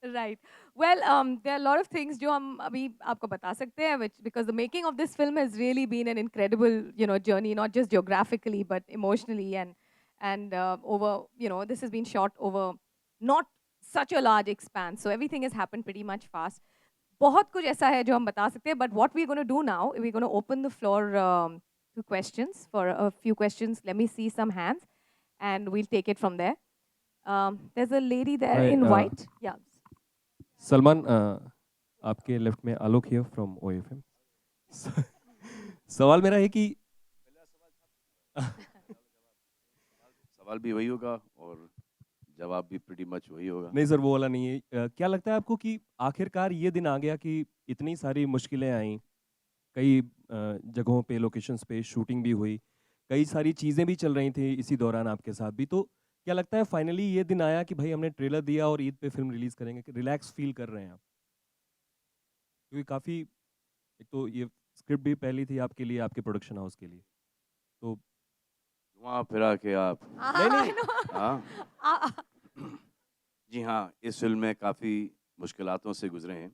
Right. Well, there are a lot of things जो हम अभी आपको बता सकते हैं, which because the making of this film has really been an incredible, journey, not just geographically but emotionally and over, this has been shot over not such a large expanse, so everything has happened pretty much fast. बहुत कुछ ऐसा है जो हम बता सकते हैं, but what we're going to do now, we're going to open the floor to questions for a few questions. Let me see some hands, and we'll take it from there. There's a lady there Hi, in white. Yeah. Salman, आपके left में आलोक here from OFM। सवाल मेरा है कि सवाल भी वही होगा और जवाब भी pretty much वही होगा। नहीं सर, वो वाला नहीं है। क्या लगता है आपको कि आखिरकार ये दिन आ गया कि इतनी सारी मुश्किलें आई, कई जगहों पे, लोकेशंस पे शूटिंग भी हुई, कई सारी चीज़ें भी चल रही थी इसी दौरान आपके साथ भी, तो क्या लगता है फाइनली ये दिन आया कि भाई हमने ट्रेलर दिया और ईद पे फिल्म रिलीज करेंगे, कि रिलैक्स फील कर रहे हैं आप? क्योंकि काफ़ी, एक तो ये स्क्रिप्ट भी पहली थी आपके लिए, आपके प्रोडक्शन हाउस के लिए, तो वहाँ फिरा के आप नहीं नहीं हाँ जी हाँ, इस फिल्म में काफ़ी मुश्किलातों से गुजरे हैं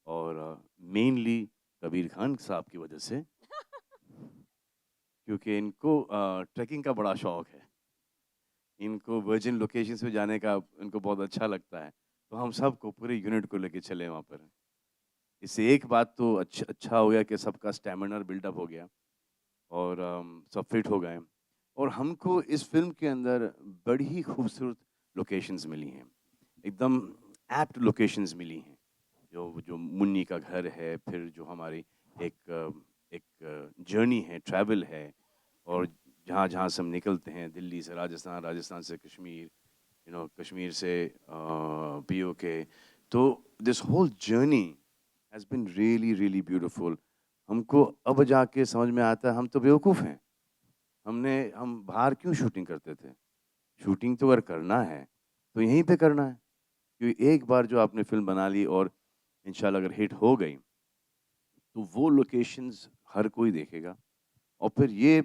और मेनली कबीर खान साहब की वजह से क्योंकि इनको ट्रैकिंग का बड़ा शौक है, इनको वर्जिन लोकेशंस पे जाने का इनको बहुत अच्छा लगता है, तो हम सबको पूरे यूनिट को लेके चले वहाँ पर। इससे एक बात तो अच्छा हो गया कि सबका स्टैमिना बिल्डअप हो गया और सब फिट हो गए और हमको इस फिल्म के अंदर बड़ी ही खूबसूरत लोकेशंस मिली हैं, एकदम एप्ट लोकेशंस मिली हैं, जो जो मुन्नी का घर है, फिर जो हमारी एक जर्नी है, ट्रैवल है और जहाँ जहाँ से हम निकलते हैं, दिल्ली से राजस्थान, राजस्थान से कश्मीर, कश्मीर से POK, तो this whole journey has been really really beautiful. हमको अब जाके समझ में आता है हम तो बेवकूफ़ हैं, हम बाहर क्यों शूटिंग करते थे? शूटिंग तो अगर करना है तो यहीं पे करना है, क्योंकि एक बार जो आपने फिल्म बना ली और इंशाल्लाह अगर हिट हो गई तो वो लोकेशंस हर कोई देखेगा और फिर ये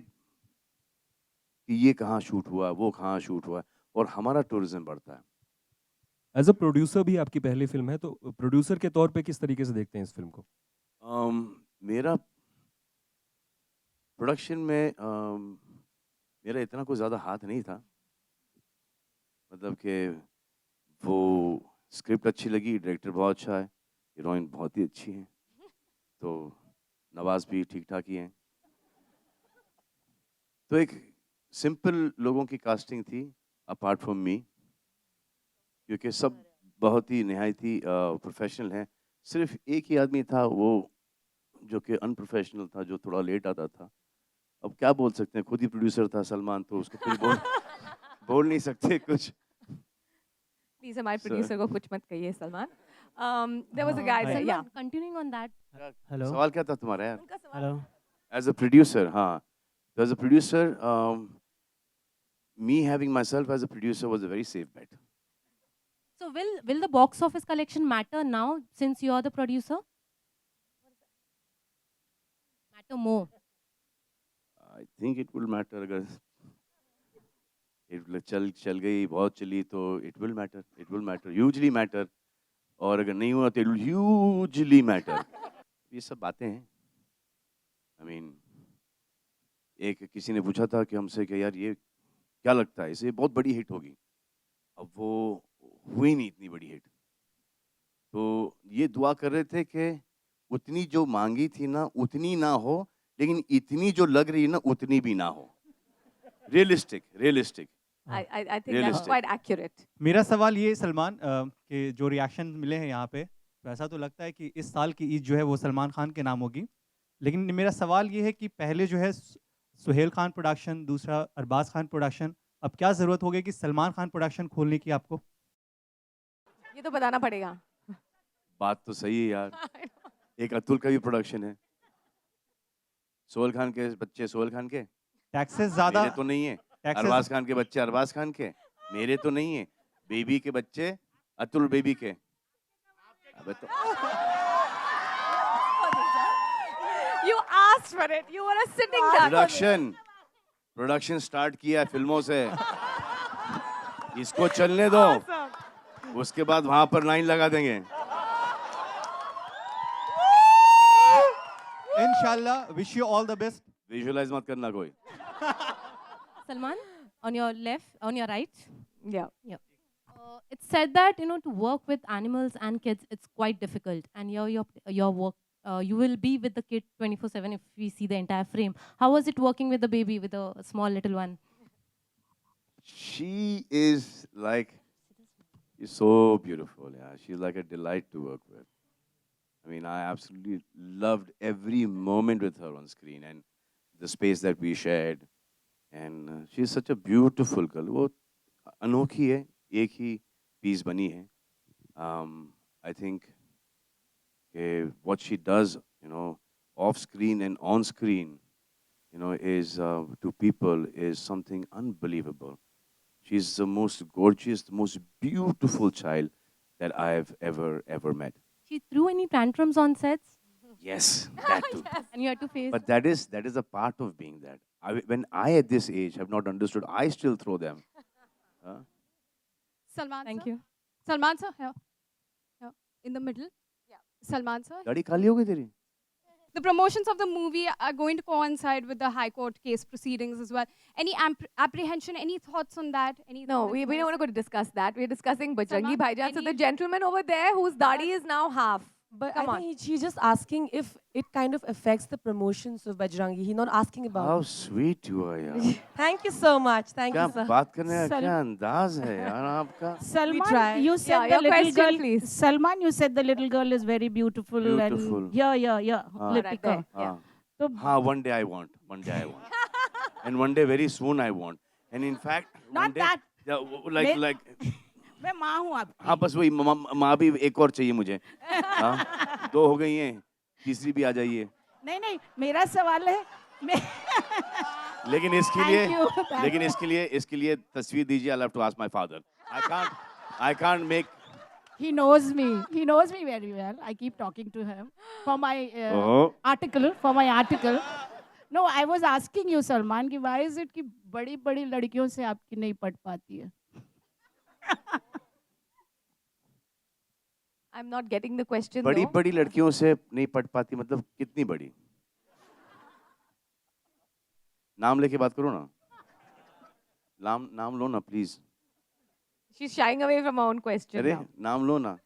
कि ये कहाँ शूट हुआ, वो कहाँ शूट हुआ और हमारा टूरिज्म बढ़ता है। एज अ प्रोड्यूसर भी आपकी पहली फिल्म है, तो प्रोड्यूसर के तौर पे किस तरीके से देखते हैं इस फिल्म को? मेरा प्रोडक्शन में मेरा इतना कोई ज़्यादा हाथ नहीं था, मतलब कि वो स्क्रिप्ट अच्छी लगी, डायरेक्टर बहुत अच्छा है, हीरोइन बहुत ही अच्छी है, तो नवाज भी ठीक ठाक ही हैं, तो एक सिंपल लोगों की कास्टिंग थी अपार्ट फ्रॉम मी, क्योंकि सब बहुत ही निहायत ही प्रोफेशनल हैं, सिर्फ एक ही आदमी था वो जो कि अनप्रोफेशनल था, जो थोड़ा लेट आता था। अब क्या बोल सकते हैं, खुद ही प्रोड्यूसर था सलमान, तो उसको कुछ बोल नहीं सकते कुछ। Please, हमारे So, प्रोड्यूसर को कुछ मत कहिए Salman. There was a guy there. Yeah. Salman, continuing on that. Hello. सवाल क्या था तुम्हारा यार? उनका सवाल. Hello. As a producer, हाँ. So as a producer, me having myself as a producer was a very safe bet. So will the box office collection matter now since you are the producer? Matter more. I think it will matter अगर चल गई, बहुत चली तो it will matter, hugely matter. और अगर नहीं हुआ तो it will hugely matter. ये सब बातें हैं. I mean, एक किसी ने पूछा था कि हमसे कि यार ये क्या लगता है, इसे बहुत बड़ी हिट होगी. अब वो हुई नहीं इतनी बड़ी हिट. तो ये दुआ कर रहे थे कि उतनी जो मांगी थी ना उतनी ना हो, लेकिन इतनी जो लग रही है ना उतनी भी ना हो. Realistic. I think that's quite accurate. मेरा सवाल ये सलमान कि जो रिएक्शन मिले हैं यहाँ पे, तो ऐसा तो लगता है कि इस साल की ईद जो है वो सलमान खान के नाम होगी, लेकिन मेरा सवाल ये है कि पहले जो है सुहेल खान प्रोडक्शन, दूसरा अरबाज खान प्रोडक्शन, अब क्या ज़रूरत हो गई कि सलमान खान प्रोडक्शन खोलने की आपको? ये तो बताना पड़ेगा. बात तो सही है यार. एक अतुल का भी प्रोडक्शन है, सोहेल खान के बच्चे सोहेल खान के, टैक्सेस ज़्यादा मेरे तो नहीं है. अरबाज खान के बच्चे अरबाज खान के, मेरे तो नहीं है. बेबी के बच्चे अतुल बेबी के. अबे तो You asked for it. You were a sitting duck. Production start किया है फिल्मों से, इसको चलने दो. Awesome. उसके बाद वहां पर लाइन लगा देंगे। इंशाल्लाह, wish you all the best. Visualise मत करना कोई। Salman, on your left, on your right. Yeah. It's said that to work with animals and kids, it's quite difficult. And your work, you will be with the kid 24/7 if we see the entire frame. How was it working with the baby, with a small little one? She is like, she's so beautiful. Yeah, she's like a delight to work with. I mean, I absolutely loved every moment with her on screen and the space that we shared. And she's such a beautiful girl. वो अनोखी है, एक ही piece बनी है. I think what she does, off screen and on screen, is to people is something unbelievable. She's the most gorgeous, the most beautiful child that I've ever met. She threw any tantrums on sets, Yes, that too. and you had to face. But that is a part of being that. When I at this age have not understood, I still throw them. Huh? Salman Thank sir. you. Salman sir, here. Here. In the middle. Yeah. Salman sir. गाड़ी खाली हो गई तेरी? The promotions of the movie are going to coincide with the High Court case proceedings as well. Any apprehension, any thoughts on that? Any No, we don't want to go to discuss that. We're discussing Bajrangi Salman, Bhaijaan. So any- the gentleman over there whose dadi is now half. But Come I on. think she's just asking if it kind of affects the promotions of Bajrangi. He's not asking about How it. sweet you are यार. Thank you so much. Thank क्या you, sir. बात करने का Sal- क्या अंदाज है यार आपका? Salman, try. you said Yeah, the your little question, girl. please. Salman, you said the little girl is very beautiful. Beautiful. And yeah. हाँ. Lipika. Right there. हाँ. So, हाँ, one day I want. And one day very soon I want. And in fact, Not one day, that. yeah, like मैं माँ हूँ आपकी. हाँ बस वही माँ भी एक और चाहिए मुझे. हाँ, 2 हो गई हैं, तीसरी भी आ जाइए. नहीं, मेरा सवाल है. मैं लेकिन इसके लिए तस्वीर दीजिए. I'll have to ask my father. I can't make. He knows me. He knows me very well. I keep talking to him for my article. No, I was asking you, Salman, कि why is it कि बड़ी लड़कियों से आपकी नहीं पट पाती है? I'm not getting the question बड़ी though. बड़ी लड़कियों से नहीं पट पाती मतलब कितनी बड़ी? नाम लेके बात करो ना. नाम लो ना please. She's shying away from her own question अरे now. नाम लो ना.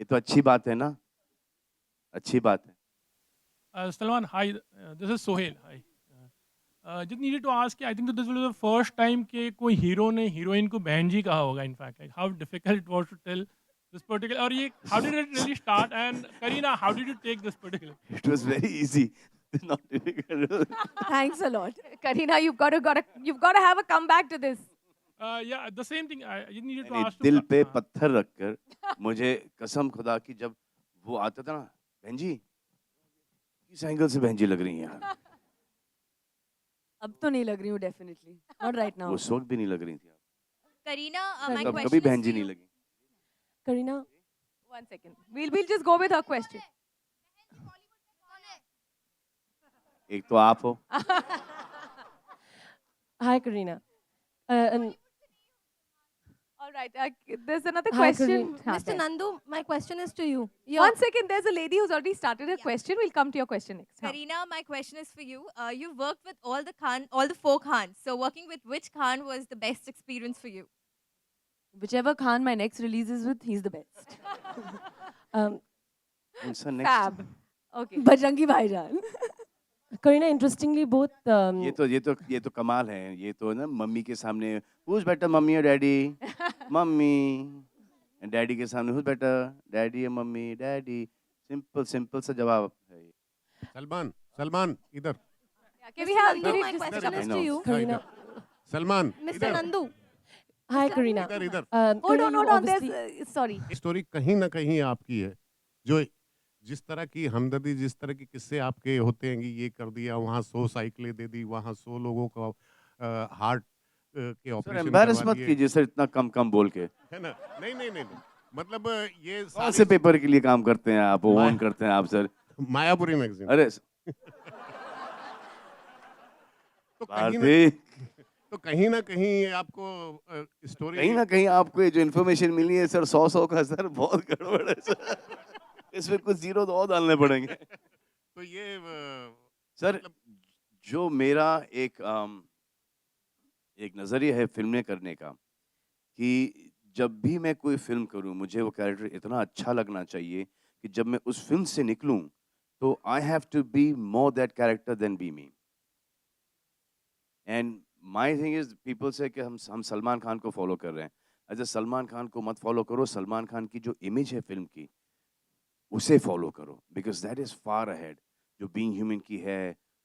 ये तो अच्छी बात है ना. अच्छी बात है. Salman, hi. This is Sohail. Hi. Just needed to ask. I think that this was the first time कि कोई हीरो ने हीरोइन को बहन जी कहा होगा. In fact, like how difficult it was to tell this particular. और ये how did it really start? And Kareena, how did you take this particular? It was very easy. It's not difficult. Thanks a lot. Kareena, you've got to have a comeback to this. Yeah, the same thing. I just needed to यानी ask. दिल पे पत्थर रखकर मुझे कसम खुदा की जब वो आता था ना बहन जी किस एंगल से बहन जी लग रही हैं यार. अब तो नहीं लग रही हूँ definitely. Not right now. उस वक्त भी नहीं लग रही थी. Kareena, my तब question कभी is बहन जी to नहीं you. लगी. Kareena, 1 second. We'll just go with her question. एक तो आप हो. hi Kareena. And All right. There's another Hi, question. Kareena. हाँ, Mr. there. Nandu, my question is to you. 1 second. There's a lady who's already started her Yeah. question. We'll come to your question next. हाँ. Kareena, my question is for you. You've worked with all the 4 Khans. So working with which Khan was the best experience for you? Whichever Khan my next release is with, he's the best. Answer next. Fab. Okay. Bajrangi Bhaijaan. Kareena, interestingly, both. ये तो कमाल है. ये तो ना mummy के सामने who's better mummy और डैडी? मम्मी. And डैडी के सामने who's better? डैडी या मम्मी? डैडी. सिंपल सा जवाब है. सलमान इधर. Yeah, can we have Nandu, can my we- question I is know. to you. हाँ, Kareena. सलमान Mr. इधर. Nandu. Hi, Kareena. इधर. Hold Kareena, on, you hold on. obviously- There's sorry. Story कहीं ना कहीं आपकी है जो जिस तरह की हमदर्दी जिस तरह के किस्से आपके होते हैं कि ये कर दिया वहाँ 100 साइकिलें दे दी वहाँ 100 लोगों को हार्ट के सर ऑपरेशन एम्बैरस करवा मत दिए कीजिए सर इतना कम बोल के. है ना. नहीं मतलब ये कौन से पेपर के लिए काम करते हैं आप? ओन करते हैं आप सर? मायापुरी मैगजीन. अरे तो कहीं ना भारती तो कहीं ना कहीं ये आपको स्टोरी कहीं ना कहीं आपको ये जो इन्फॉर्मेशन मिली है सर 100 का सर बहुत गड़बड़ है सर इसमें कुछ जीरो तो और डालने पड़ेंगे तो ये सर जो मेरा एक नज़रिया है फिल्में करने का कि जब भी मैं कोई फिल्म करूं मुझे वो कैरेक्टर इतना अच्छा लगना चाहिए कि जब मैं उस फिल्म से निकलूं तो I have to be more that character then be me and my thing is people से कि हम सलमान खान को फॉलो कर रहे हैं अच्छा सलमान खान को मत फॉलो करो सलमान खान की जो इमेज है फिल्म की उसे फॉलो करो because that is far ahead जो बीइंग ह्यूमन की है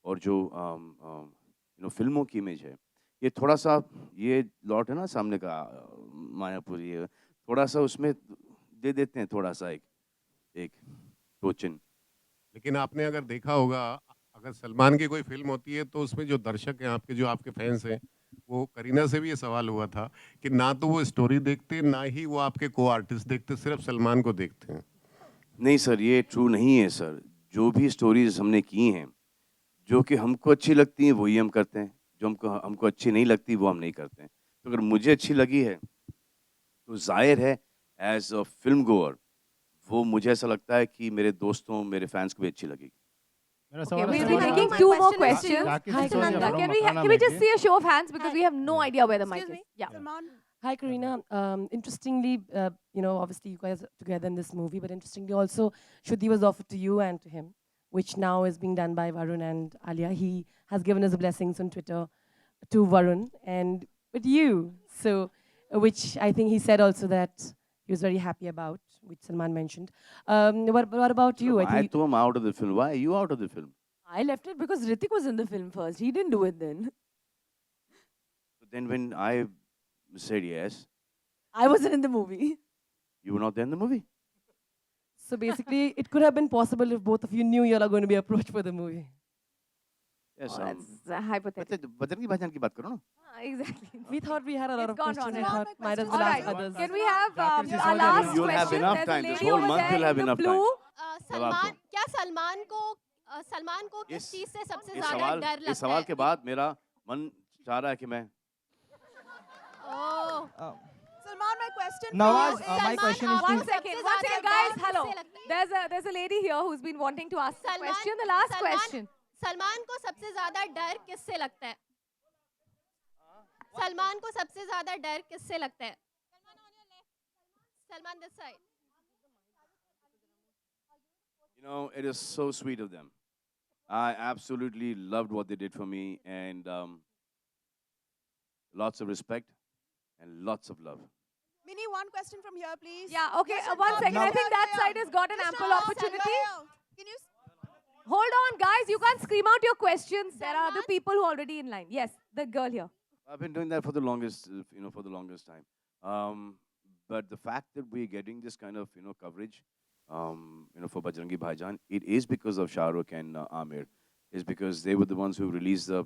और जो फिल्मों की इमेज है ये थोड़ा सा ये लॉट है ना सामने का मायापुर ये थोड़ा सा उसमें दे देते हैं थोड़ा सा एक टोचन लेकिन आपने अगर देखा होगा अगर सलमान की कोई फिल्म होती है तो उसमें जो दर्शक हैं आपके जो आपके फैंस हैं वो करीना से भी ये सवाल हुआ था कि ना तो वो स्टोरी देखते ना ही वो आपके को आर्टिस्ट देखते सिर्फ सलमान को देखते हैं नहीं सर ये ट्रू नहीं है सर जो भी स्टोरीज हमने की हैं जो कि हमको अच्छी लगती हैं वही हम करते हैं जो हमको अच्छी नहीं लगती वो हम नहीं करते हैं तो अगर मुझे अच्छी लगी है तो जाहिर है एज अ फिल्म गोअर वो मुझे ऐसा लगता है कि मेरे दोस्तों मेरे फैंस को भी अच्छी लगेगी Okay, we'll be taking two more questions. Hi, Sunanda. Can we just see a show of hands because we have no idea where the mic is? Yeah. Hi, Karina. Interestingly, obviously you guys are together in this movie, but interestingly also, Shuddhi was offered to you and to him, which now is being done by Varun and Alia. He has given his blessings on Twitter to Varun and with you. So, which I think he said also that he was very happy about, which Salman mentioned. What about you? I threw him out of the film. Why are you out of the film? I left it because Ritik was in the film first. He didn't do it then. But then when I said yes, I wasn't in the movie. you were not there in the movie. So basically, it could have been possible if both of you knew you are going to be approached for the movie. Yes, That's hypothetical. Bajrangi भाईजान की बात करो ना. Exactly. We thought we had a lot It's of gone questions. on. I thought might as well All ask right. others. Can we have Zakir our last You'll have question? enough There's a time. This lady whole over month there you'll have in the enough blue. time. Salman क्या सलमान को किस चीज से सबसे इस ज्यादा डर लगता है? इस सवाल के बाद मेरा मन चाह रहा है कि मैं Salman, my question Nawaz, for you my question is One to second, guys. Hello. There's a lady here who's been wanting to ask a question. The last question. Salman को सबसे ज्यादा डर किससे लगता है? सलमान को सबसे ज्यादा डर किससे लगता है? Salman this side. You know, it is so sweet of them. I absolutely loved what they did for me, and lots of respect and lots of love. Minnie, one question from here, please. Yeah, okay, Just one stop second. I here, think that here. side has got an Just ample stop, opportunity. Can you Hold on, guys. You can't scream out your questions. There are other people who are already in line. Yes, the girl here. I've been doing that for the longest, for the longest time. But the fact that we're getting this kind of, coverage, for Bajrangi Bhaijaan, it is because of Shah Rukh and Amir. It's because they were the ones who released the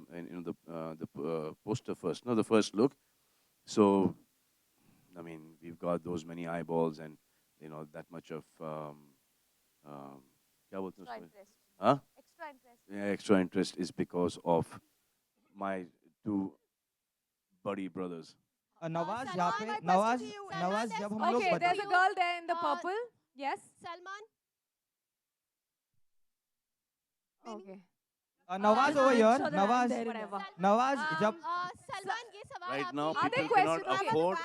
poster first, the first look. So, I mean, we've got those many eyeballs and, that much of, क्या बोलते हैं उसमें? Huh? Extra interest. Yeah, extra interest is because of my two buddy brothers. Nawaz Salman, यहाँ पे my question Nawaz to you. Nawaz Salman, जब हम there's- लोग Okay, बता- there's a girl there in the Uh, purple. Yes. Salman Okay. Nawaz over here Nawaz Whatever. Nawaz जब सलमान ये सवाल Right आपके now, लिए Other people cannot question- okay. afford.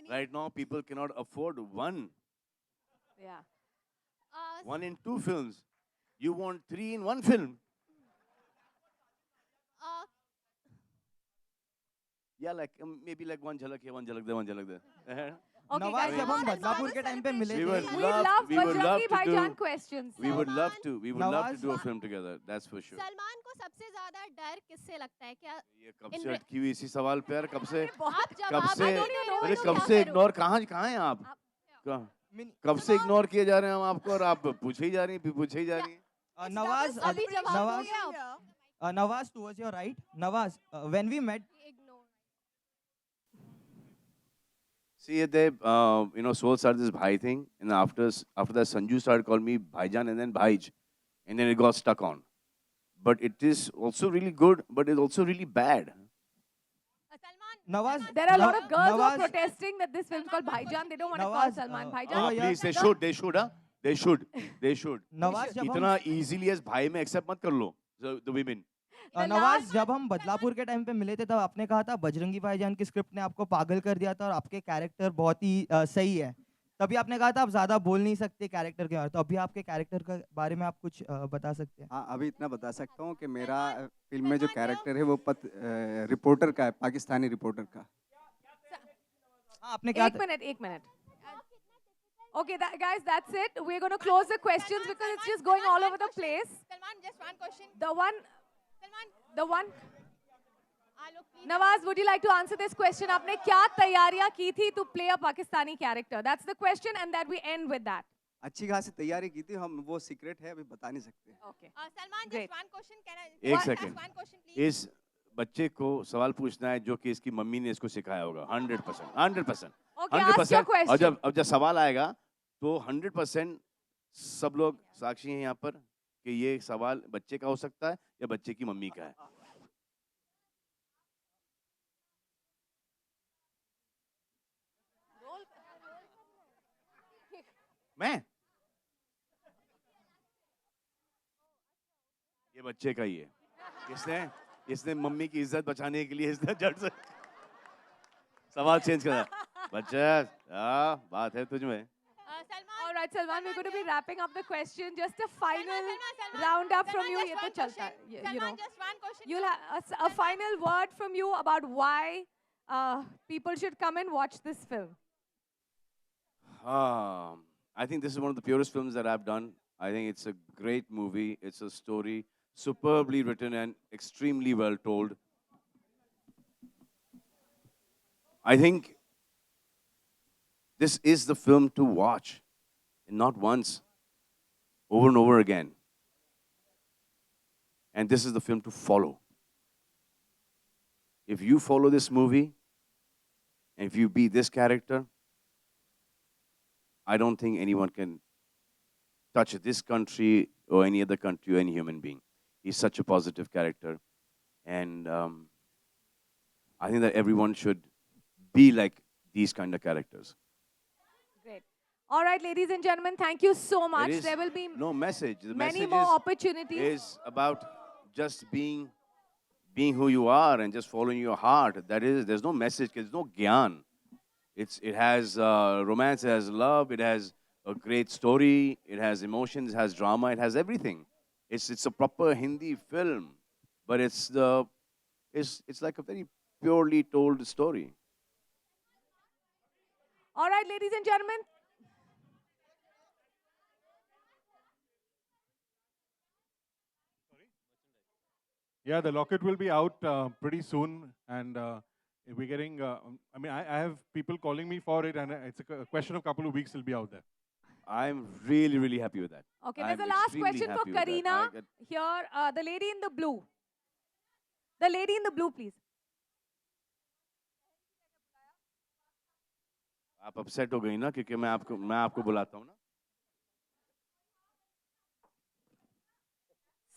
Right now, people cannot afford Yeah. one in two films. You want 3 in 1 film? Yeah, like maybe like one jhalak here, one jhalak there, one jhalak there. Okay, Nawaz guys. जब हम बदलापुर के time पे मिले We थे would We love- love we would love Bajrangi to do- Bhaijaan questions. We would love to. We would love to Nawaz- do a film together. That's for sure. Salman को सबसे ज्यादा डर किससे लगता है? क्या ये कब से अटकी हुई इसी सवाल पे यार कब से आप कब जवाब से I don't even know अरे तो कब क्या से करूं? इग्नोर कहाँ हैं आप कब से इग्नोर किए जा रहे हैं हम आपको और आप पूछे ही जा रही हैं पूछे ही जा रही हैं नवाज अभी जवाब हो नवाज गया Nawaz towards your right Nawaz when we met See, they, Soul started this Bhai thing, and after that, Sanju started calling me Bhaijan and then Bhaij, and then it got stuck on. But it is also really good, but it's also really bad. Salman Nawaz. There are a lot of girls who are Nawaz. protesting that this film is called Bhaijan. They don't want to call Nawaz, Salman Oh, Bhaijan. please, they The- should, they should, huh? They should, they should. Nawaz जब हम इतना easily as भाई में accept मत कर लो, the women. Nawaz जब हम बदलापुर के टाइम पे मिले थे तब आपने कहा था बजरंगी भाईजान की स्क्रिप्ट ने आपको पागल कर दिया था और आपके कैरेक्टर बहुत ही सही है। तभी आपने कहा था आप ज्यादा बोल नहीं सकते कैरेक्टर के बारे में, तो अभी आपके कैरेक्टर के बारे में आप कुछ बता सकते हैं? हाँ, अभी इतना बता सकता हूँ कि मेरा फिल्म में जो कैरेक्टर है वो रिपोर्टर का है, पाकिस्तानी रिपोर्टर का। हाँ, आपने क्या एक minute. Okay, guys, that's it. We're going to close the questions because it's just going all over the place. Salman, just one question. The one. Salman. Alok, please. Nawaz, would you like to answer this question? आपने क्या तैयारियां की थी to play a Pakistani character? That's the question, and that we end with that. अच्छी खासी तैयारी की थी, हम वो सीक्रेट है अभी बता नहीं सकते। Okay. Salman, Great. just one question. Can I? एक ask second. one question, please? इस बच्चे को सवाल पूछना है जो कि इसकी मम्मी ने इसको सिखाया होगा 100%, 100%, Okay, ask your 100%। question. और जब सवाल आएगा तो 100% सब लोग साक्षी हैं यहाँ पर कि ये सवाल बच्चे का हो सकता है या बच्चे की मम्मी का है। मैं ये बच्चे का ही है। इसने मम्मी की इज्जत बचाने के लिए इसने झट से सवाल चेंज करा। बच्चा बात है तुझ में। All right, Salman, we're going to be wrapping up the question. Just a final roundup from you. ये तो चलता है, you know. Salman, just one question. You'll have a final word from you about why people should come and watch this film. I think this is one of the purest films that I've done. I think it's a great movie. It's a story superbly written and extremely well told. I think this is the film to watch, and not once, over and over again. And this is the film to follow. If you follow this movie, and if you be this character, I don't think anyone can touch this country or any other country or any human being. He's such a positive character. And I think that everyone should be like these kind of characters. Great. All right, ladies and gentlemen, thank you so much. There is There will be no message. The many message more is, opportunities. is about just being who you are and just following your heart. There's no message, there's no gyan. It has romance, it has love, it has a great story, it has emotions, it has drama, it has everything. It's a proper Hindi film, but it's like a very purely told story. All right, ladies and gentlemen. Yeah, the locket will be out pretty soon, and we're getting. I mean, I have people calling me for it, and it's a question of a couple of weeks. It'll be out there. I'm really, really happy with that. Okay, there's I'm a last extremely question for happy with that. Karina. I get- Here, the lady in the blue. The lady in the blue, please. आप upset हो गई ना क्योंकि मैं आपको बुलाता हूँ ना।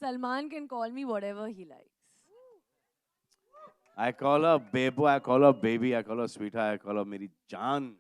Salman can call me whatever he likes. I call her Bebo, I call her baby, I call her sweetheart, I call her मेरी जान।